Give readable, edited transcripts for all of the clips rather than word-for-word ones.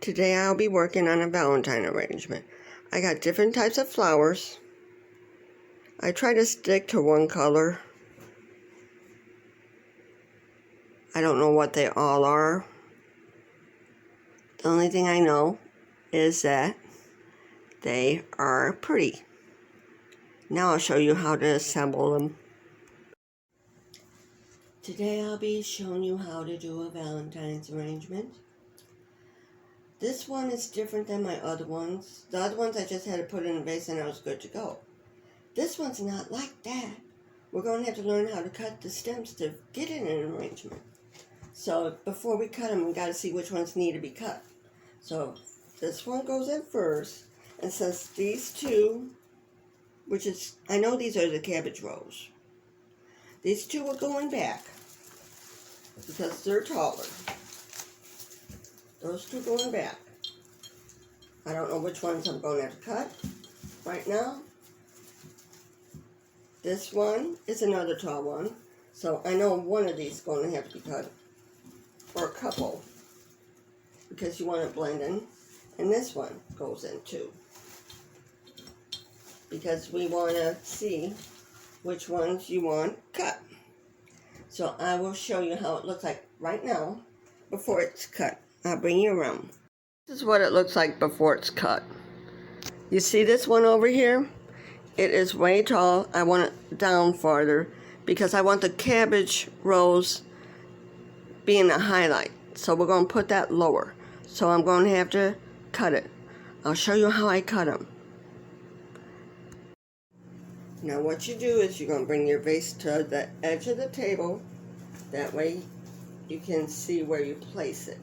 Today I'll be working on a Valentine arrangement. I got different types of flowers. I try to stick to one color. I don't know what they all are. The only thing I know is that they are pretty. Now I'll show you how to assemble them. Today I'll be showing you how to do a Valentine's arrangement. This one is different than my other ones. The other ones I just had to put in a vase and I was good to go. This one's not like that. We're going to have to learn how to cut the stems to get in an arrangement. So before we cut them, we got to see which ones need to be cut. So this one goes in first. And since these two, which is, I know these are the cabbage rose. These two are going back because they're taller. Those two going back. I don't know which ones I'm going to have to cut right now. This one is another tall one, so I know one of these is going to have to be cut, or a couple, because you want it blending. And this one goes in too, because we want to see which ones you want cut. So I will show you how it looks like right now before it's cut. I'll bring you around. This is what it looks like before it's cut. You see this one over here? It is way tall. I want it down farther because I want the cabbage rose being a highlight. So we're going to put that lower. So I'm going to have to cut it. I'll show you how I cut them. Now what you do is you're going to bring your vase to the edge of the table. That way you can see where you place it.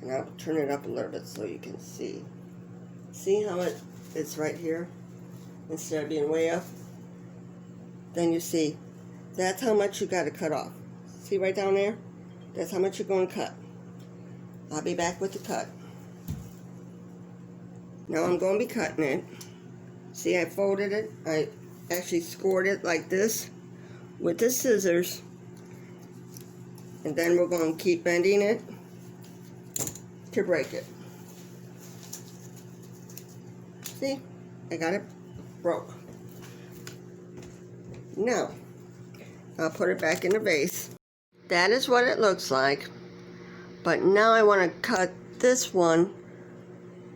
And I'll turn it up a little bit so you can see. See how it's right here? Instead of being way up. Then you see, that's how much you got to cut off. See right down there? That's how much you're going to cut. I'll be back with the cut. Now I'm going to be cutting it. See, I folded it. I actually scored it like this with the scissors. And then we're going to keep bending it to break it. See, I got it broke. Now, I'll put it back in the vase. That is what it looks like. But now I want to cut this one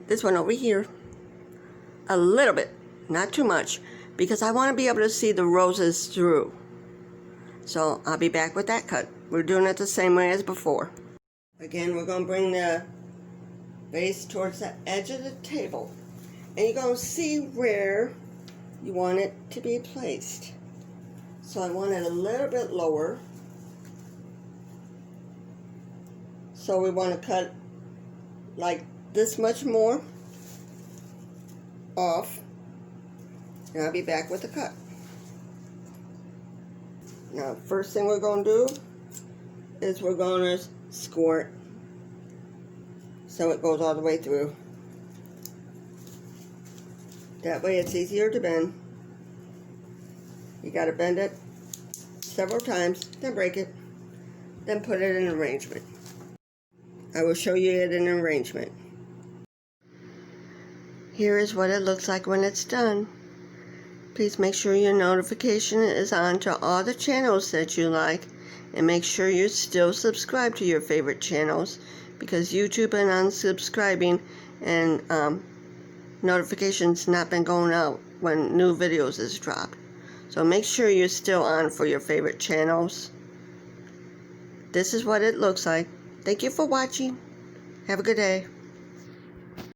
over here, a little bit, not too much, because I want to be able to see the roses through. So I'll be back with that cut. We're doing it the same way as before. Again, we're going to bring the vase towards the edge of the table. And you're going to see where you want it to be placed. So I want it a little bit lower. So we want to cut like this much more off. And I'll be back with the cut. Now, first thing we're going to do is we're going to score it so it goes all the way through. That way it's easier to bend. You got to bend it several times, then break it, then put it in an arrangement. I will show you it in an arrangement. Here is what it looks like when it's done. Please make sure your notification is on to all the channels that you like, and make sure you're still subscribed to your favorite channels, because YouTube and unsubscribing and notifications not been going out when new videos is dropped. So make sure you're still on for your favorite channels. This is what it looks like. Thank you for watching. Have a good day.